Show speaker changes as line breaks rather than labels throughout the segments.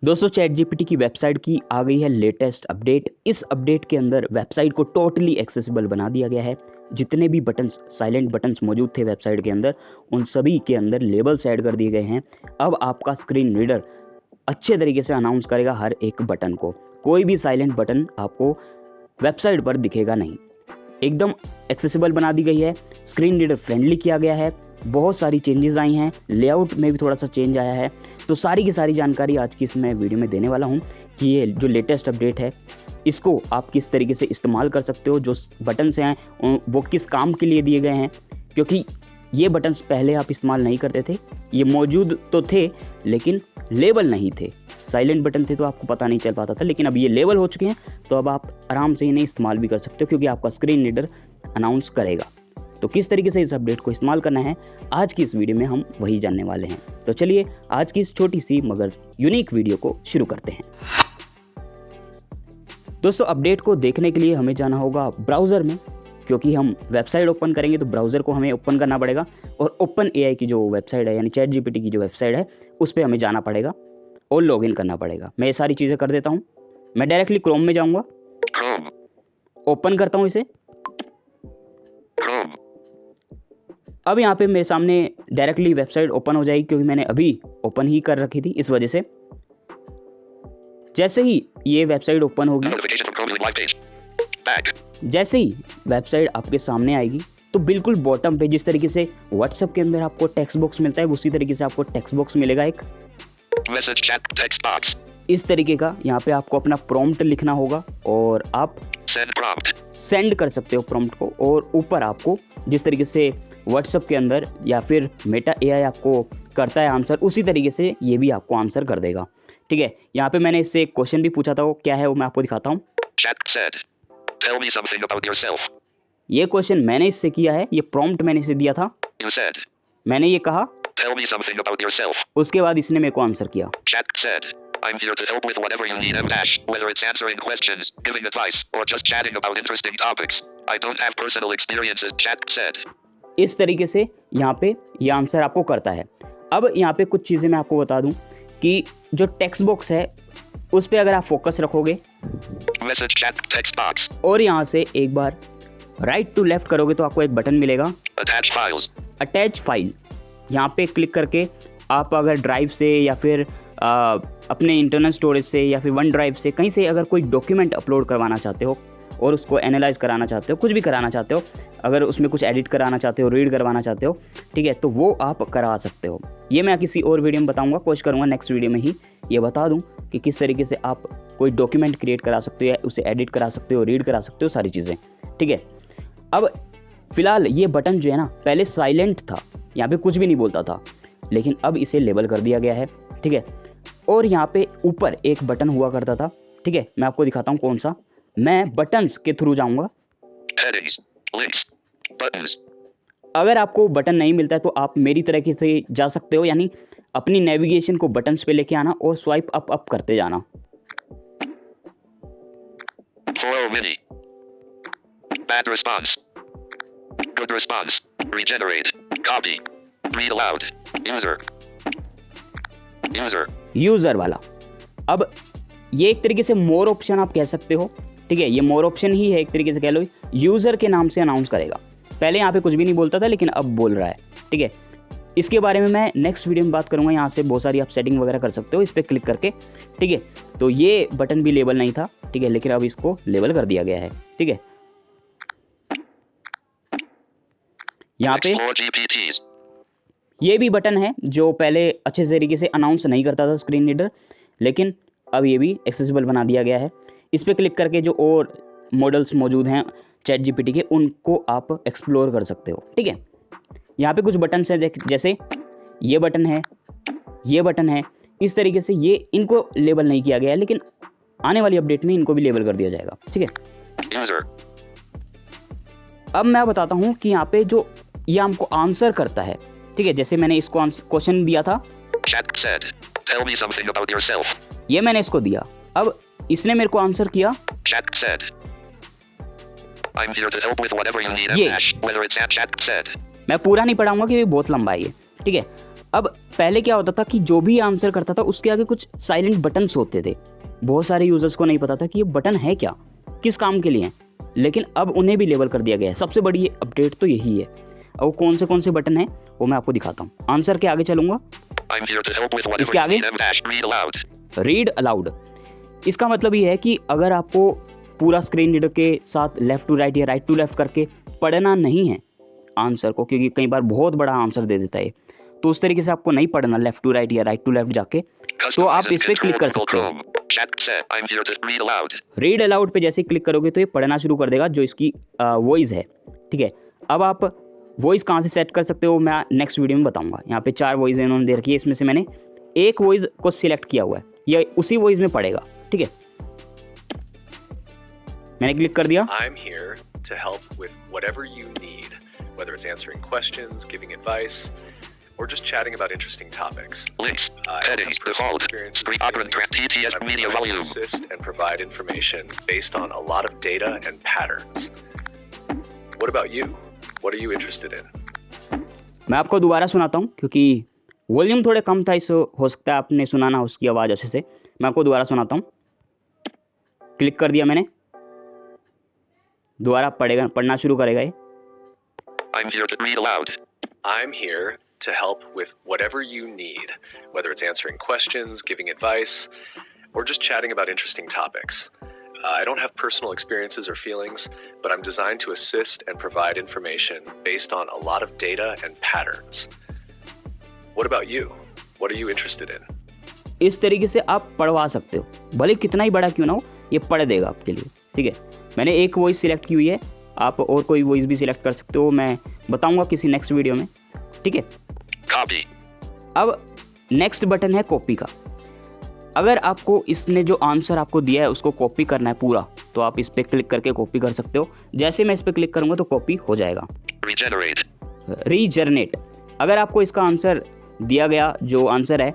दोस्तों chat GPT की website की आ गई है लेटेस्ट अपडेट। इस अपडेट के अंदर वेबसाइट को टोटली एक्सेसिबल बना दिया गया है। जितने भी बटन्स साइलेंट बटन्स मौजूद थे वेबसाइट के अंदर, उन सभी के अंदर लेबल्स ऐड कर दिए गए हैं। अब आपका स्क्रीन रीडर अच्छे तरीके से अनाउंस करेगा हर एक बटन को। कोई भी साइलेंट बटन आपको वेबसाइट पर दिखेगा नहीं। एकदम एक्सेसिबल बना दी गई है, स्क्रीन रीडर फ्रेंडली किया गया है। बहुत सारी चेंजेस आई हैं, लेआउट में भी थोड़ा सा चेंज आया है। तो सारी की सारी जानकारी आज की इसमें वीडियो में देने वाला हूं कि ये जो लेटेस्ट अपडेट है इसको आप किस तरीके से इस्तेमाल कर सकते हो। जो बटन्स हैं वो किस काम के लिए दिए गए हैं, क्योंकि ये बटन्स पहले आप इस्तेमाल नहीं करते थे। ये मौजूद तो थे लेकिन लेबल नहीं थे, साइलेंट बटन थे तो आपको पता नहीं चल पाता था। लेकिन अब ये लेबल हो चुके हैं तो अब आप आराम से इन्हें इस्तेमाल भी कर सकते हो, क्योंकि आपका स्क्रीन रीडर अनाउंस करेगा। तो किस तरीके से इस अपडेट को इस्तेमाल करना है आज की इस वीडियो में हम वही जानने वाले हैं। तो चलिए आज की इस छोटी सी मगर यूनिक वीडियो को शुरू करते हैं। दोस्तों अपडेट को देखने के लिए हमें जाना होगा ब्राउज़र में, क्योंकि हम वेबसाइट ओपन करेंगे तो ब्राउज़र को हमें ओपन करना पड़ेगा। और ओपन एआई की जो वेबसाइट है यानी चैट जीपीटी की जो वेबसाइट है उस पर हमें जाना पड़ेगा और लॉगिन करना पड़ेगा। मैं ये सारी चीज़ें कर देता हूँ। मैं डायरेक्टली क्रोम में जाऊँगा, ओपन करता हूँ इसे। अब यहाँ पे मेरे सामने डायरेक्टली वेबसाइट ओपन हो जाएगी, क्योंकि मैंने अभी ओपन ही कर रखी थी, इस वजह से। जैसे ही ये वेबसाइट ओपन होगी, जैसे ही वेबसाइट आपके सामने आएगी तो बिल्कुल बॉटम पे जिस तरीके से व्हाट्सएप के अंदर आपको टेक्स्ट बॉक्स मिलता है उसी तरीके से आपको टेक्स्ट बॉक्स मिलेगा एक
मैसेज चैट टेक्स्ट बॉक्स।
इस तरीके का। यहाँ पे आपको अपना प्रॉम्प्ट लिखना होगा और आप सेंड कर सकते हो प्रॉम्प्ट को। और ऊपर आपको जिस तरीके से व्हाट्सएप के अंदर या फिर मेटा एआई आपको करता है आंसर, उसी तरीके से ये भी आपको आंसर कर देगा। ठीक है, यहाँ पे मैंने इससे एक क्वेश्चन भी पूछा था, वो क्या है वो मैं आपको दिखाता हूँ। ये क्वेश्चन मैंने इससे किया है, ये प्रॉम्प्ट मैंने इसे दिया था। मैंने ये कहा,
Tell me something about yourself.
उसके बाद इसने मेरे को आंसर किया।
Chat said, I'm here to help with whatever you need, whether it's answering questions, giving advice, or just chatting about interesting topics. I don't have personal experiences, Chat said.
इस तरीके से यहाँ पे ये आंसर आपको करता है। अब यहाँ पे कुछ चीज़ें मैं आपको बता दूँ कि जो टेक्स्ट बॉक्स है उस पर अगर आप फोकस रखोगे
Message chat text box.
और यहाँ से एक बार राइट टू लेफ्ट करोगे तो आपको एक बटन मिलेगा
Attach files.
Attach file. यहाँ पे क्लिक करके आप अगर ड्राइव से या फिर अपने इंटरनल स्टोरेज से या फिर वन ड्राइव से कहीं से अगर कोई डॉक्यूमेंट अपलोड करवाना चाहते हो और उसको एनालाइज कराना चाहते हो, कुछ भी कराना चाहते हो, अगर उसमें कुछ एडिट कराना चाहते हो, रीड करवाना चाहते हो, ठीक है, तो वो आप करा सकते हो। ये मैं किसी और वीडियो में बताऊँगा, कोशिश करूँगा नेक्स्ट वीडियो में ही ये बता दूँ कि किस तरीके से आप कोई डॉक्यूमेंट क्रिएट करा सकते हो या उसे एडिट करा सकते हो, रीड करा सकते हो, सारी चीज़ें। ठीक है, अब फिलहाल ये बटन जो है ना पहले साइलेंट था, यहाँ पे कुछ भी नहीं बोलता था, लेकिन अब इसे लेबल कर दिया गया है। ठीक है, और यहाँ पे ऊपर एक बटन हुआ करता था। ठीक है, मैं आपको दिखाता हूँ कौन सा। मैं बटन्स के थ्रू जाऊँगा।
Headings, links, buttons.
अगर आपको बटन नहीं मिलता है तो आप मेरी तरीके से जा सकते हो, यानी अपनी नेविगेशन को बटन्स पे लेके आना और स्वाइप अप करते जाना।
Follow mini. Bad response. Good response. Regenerate. Copy. Read aloud.
User वाला। अब ये एक तरीके से मोर ऑप्शन आप कह सकते हो। ठीक है, ये मोर ऑप्शन ही है, एक तरीके से कह लो। यूज़र के नाम से अनाउंस करेगा। पहले यहाँ पे कुछ भी नहीं बोलता था लेकिन अब बोल रहा है। ठीक है, इसके बारे में मैं नेक्स्ट वीडियो में बात करूँगा। यहाँ से बहुत सारी आप सेटिंग वगैरह कर सकते हो इस पर क्लिक करके। ठीक है, तो ये बटन भी लेबल नहीं था, ठीक है, लेकिन अब इसको लेबल कर दिया गया है। ठीक है, यहाँ पे ये भी बटन है जो पहले अच्छे तरीके से अनाउंस नहीं करता था स्क्रीन रीडर, लेकिन अब ये भी एक्सेसिबल बना दिया गया है। इस पर क्लिक करके जो और मॉडल्स मौजूद हैं चैट जीपीटी के उनको आप एक्सप्लोर कर सकते हो। ठीक है, यहाँ पे कुछ बटन हैं जैसे ये बटन है, ये बटन है। इस तरीके से ये इनको लेबल नहीं किया गया है, लेकिन आने वाली अपडेट में इनको भी लेबल कर दिया जाएगा। ठीक है, अब मैं बताता हूँ कि यहाँ पे जो ये हमको आंसर करता है। ठीक है, जैसे मैंने इसको क्वेश्चन दिया था,
Chat said, tell me something about yourself.
ये मैंने इसको दिया, अब इसने मेरे को आंसर किया।
Chat said, I'm here to help with whatever you need,
ये
whether it's chat said.
मैं पूरा नहीं पढ़ाऊंगा क्योंकि बहुत लंबा है ये। ठीक है, अब पहले क्या होता था कि जो भी आंसर करता था उसके आगे कुछ साइलेंट बटन्स होते थे। बहुत सारे यूज़र्स को नहीं पता था कि ये बटन है क्या, किस काम के लिए हैं, लेकिन अब उन्हें भी लेबल कर दिया गया है। सबसे बड़ी अपडेट तो यही है। और कौन से बटन हैं वो मैं आपको दिखाता हूँ। आंसर के आगे चलूँगा,
I'm here to help with whatever
इसके
you
आगे
need. Read aloud.
Read aloud. इसका मतलब ये है कि अगर आपको पूरा स्क्रीन रीडर के साथ लेफ़्ट टू राइट या राइट टू लेफ़्ट करके पढ़ना नहीं है आंसर को, क्योंकि कई बार बहुत बड़ा आंसर दे देता है, तो उस तरीके से आपको नहीं पढ़ना लेफ़्ट टू राइट या राइट टू लेफ़्ट जाके, तो आप इस पर क्लिक कर सकते हो।
Chat set. I'm here to read aloud.
Read aloud पे जैसे क्लिक करोगे तो ये पढ़ना शुरू कर देगा जो इसकी वॉइस है। ठीक है, अब आप वॉइस कहाँ से सेट कर सकते हो मैं नेक्स्ट वीडियो में बताऊंगा। यहाँ पे 4 वॉइस इन्होंने दे रखी है, इसमें से मैंने एक वॉइस को सिलेक्ट किया हुआ है, ये उसी वॉइस में पढ़ेगा। ठीक है, मैंने क्लिक कर दिया।
I'm here to help with whatever you need, whether it's answering questions, giving advice, or just chatting about interesting topics.
Links.
I have
Headings.
personal
Default.
experiences
Screen
with
operand
feelings,
TTS
and I'm
media
designed to
volume.
assist and provide information based on a lot of data and patterns. What about you? What are you interested in?
मैं आपको दोबारा सुनाता हूँ क्योंकि volume थोड़े कम था, इस हो सकता है आपने सुना ना उसकी आवाज़ अच्छे से। मैं आपको दोबारा सुनाता हूँ। क्लिक कर दिया मैंने, दोबारा पढ़ना शुरू करेगा ये।
I'm here to read aloud.
I'm here to help with whatever you need, whether it's answering questions, giving advice, or just chatting about interesting topics. I don't have personal experiences or feelings, but I'm designed to assist and provide information based on a lot of data and patterns. What about you? What are you interested in?
इस तरीके से आप पढ़वा सकते हो, भले कितना ही बड़ा क्यों ना हो, ये पढ़ देगा आपके लिए। ठीक है, मैंने एक वॉइस सिलेक्ट की हुई है, आप और कोई वॉइस भी सिलेक्ट कर सकते हो, मैं बताऊंगा किसी नेक्स्ट वीडियो में। ठीक है,
Copy.
अब नेक्स्ट बटन है कॉपी का। अगर आपको इसने जो आंसर आपको दिया है उसको कॉपी करना है पूरा, तो आप इस पर क्लिक करके कॉपी कर सकते हो। जैसे मैं इस पर क्लिक करूँगा तो कॉपी हो जाएगा।
Regenerate.
रीजनरेट, अगर आपको इसका आंसर दिया गया जो आंसर है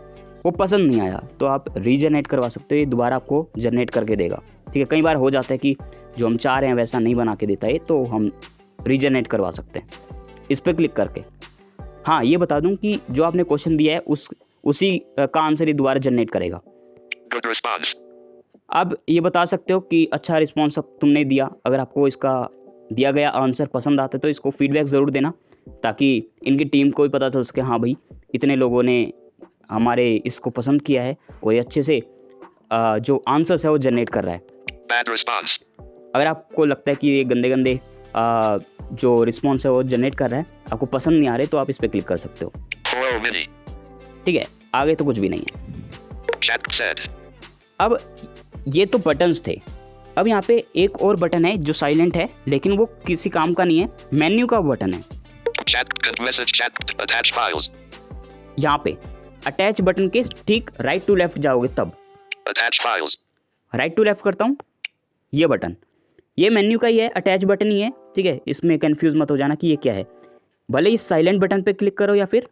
वो पसंद नहीं आया तो आप रीजनरेट करवा सकते हो, ये दोबारा आपको जनरेट करके देगा। ठीक है, कई बार हो जाता है कि जो हम चाह रहे हैं वैसा नहीं बना के देता है, तो हम रीजनरेट करवा सकते हैं इस पर क्लिक करके। हाँ, ये बता दूं कि जो आपने क्वेश्चन दिया है उसी का आंसर ये दोबारा जनरेट करेगा।
Good response.
अब ये बता सकते हो कि अच्छा रिस्पॉन्स अब तुमने दिया। अगर आपको इसका दिया गया आंसर पसंद आता है तो इसको फीडबैक ज़रूर देना, ताकि इनकी टीम को भी पता चल सके हाँ भाई इतने लोगों ने हमारे इसको पसंद किया है और ये अच्छे से जो आंसर्स है वो जनरेट कर रहा है।
Bad response.
अगर आपको लगता है कि ये गंदे जो रिस्पॉन्स है वो जनरेट कर रहा है, आपको पसंद नहीं आ रहे, तो आप इस पर क्लिक कर सकते हो।
4 mini.
ठीक है, आगे तो कुछ भी नहीं है।
Chat set.
अब ये तो बटन्स थे। अब यहाँ पे एक और बटन है जो साइलेंट है, लेकिन वो किसी काम का नहीं है, मेन्यू का बटन है।
Chat. Message chat. Attach files.
यहाँ पे अटैच बटन के ठीक राइट टू लेफ्ट जाओगे तब
Attach files.
Right to left करता हूँ, ये बटन ये मेन्यू का ही है, अटैच बटन ही है। ठीक है, इसमें कंफ्यूज मत हो जाना कि ये क्या है। भले इस साइलेंट बटन पे क्लिक करो या फिर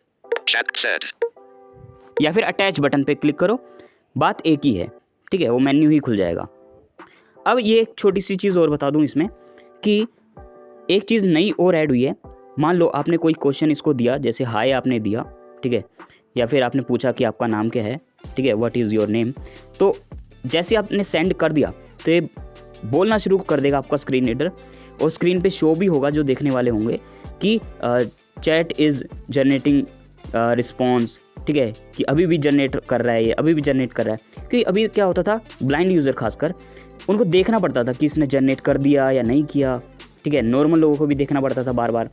Chat set.
अटैच बटन पे क्लिक करो, बात एक ही है। ठीक है, वो मेन्यू ही खुल जाएगा। अब ये एक छोटी सी चीज़ और बता दूँ इसमें कि एक चीज़ नई और ऐड हुई है। मान लो आपने कोई क्वेश्चन इसको दिया, जैसे हाय आपने दिया, ठीक है, या फिर आपने पूछा कि आपका नाम क्या है, ठीक है, व्हाट इज़ योर नेम। तो जैसे आपने सेंड कर दिया तो ये बोलना शुरू कर देगा आपका स्क्रीन रीडर, और स्क्रीन पे शो भी होगा जो देखने वाले होंगे कि चैट इज़ जनरेटिंग रिस्पॉन्स। ठीक है, कि अभी भी जनरेट कर रहा है, ये अभी भी जनरेट कर रहा है। क्योंकि अभी क्या होता था, ब्लाइंड यूज़र खासकर उनको देखना पड़ता था कि इसने जनरेट कर दिया या नहीं किया। ठीक है, नॉर्मल लोगों को भी देखना पड़ता था बार बार।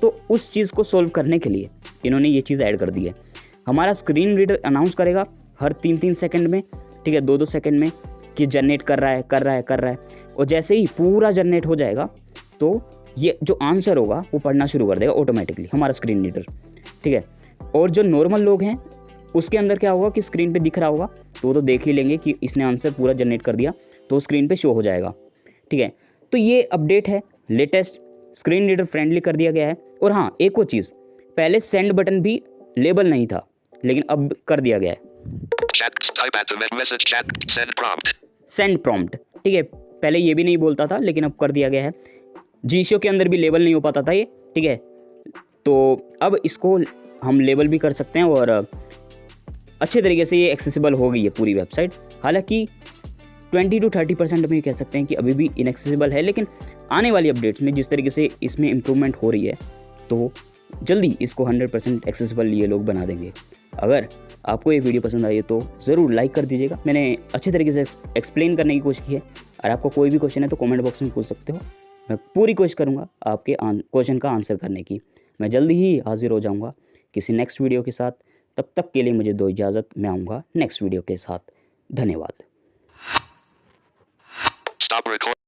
तो उस चीज़ को सोल्व करने के लिए इन्होंने ये चीज़ ऐड कर दी है। हमारा स्क्रीन रीडर अनाउंस करेगा हर 3-3 सेकंड में, ठीक है, 2-2 सेकंड में कि जनरेट कर रहा है। और जैसे ही पूरा जनरेट हो जाएगा तो ये जो आंसर होगा वो पढ़ना शुरू कर देगा ऑटोमेटिकली हमारा स्क्रीन रीडर। ठीक है, और जो नॉर्मल लोग हैं उसके अंदर क्या होगा कि स्क्रीन पे दिख रहा होगा तो वो तो देख ही लेंगे कि इसने आंसर पूरा जनरेट कर दिया, तो स्क्रीन पे शो हो जाएगा। ठीक है, तो ये अपडेट है लेटेस्ट, स्क्रीन रीडर फ्रेंडली कर दिया गया है। और हाँ, एक और चीज़, पहले सेंड बटन भी लेबल नहीं था, लेकिन अब कर दिया गया है।
Chat. Type at the message chat. Send prompt.
Send prompt. ठीक है, पहले ये भी नहीं बोलता था, लेकिन अब कर दिया गया है। जीशो के अंदर भी लेबल नहीं हो पाता था ये। ठीक है, तो अब इसको हम लेबल भी कर सकते हैं और अच्छे तरीके से ये एक्सेसिबल हो गई है पूरी वेबसाइट। हालांकि 20 to 30% हम ये कह सकते हैं कि अभी भी इनएक्सेसिबल है, लेकिन आने वाली अपडेट्स में जिस तरीके से इसमें इम्प्रूवमेंट हो रही है तो जल्दी इसको 100% एक्सेसिबल ये लोग बना देंगे। अगर आपको ये वीडियो पसंद आई है तो ज़रूर लाइक कर दीजिएगा। मैंने अच्छे तरीके से एक्सप्लेन करने की कोशिश की है। अगर आपको कोई भी क्वेश्चन है तो कमेंट बॉक्स में पूछ सकते हो, मैं पूरी कोशिश करूँगा आपके क्वेश्चन का आंसर करने की। मैं जल्दी ही हाजिर हो जाऊँगा किसी नेक्स्ट वीडियो के साथ। तब तक के लिए मुझे दो इजाज़त, मैं आऊँगा नेक्स्ट वीडियो के साथ। धन्यवाद।
Stop recording.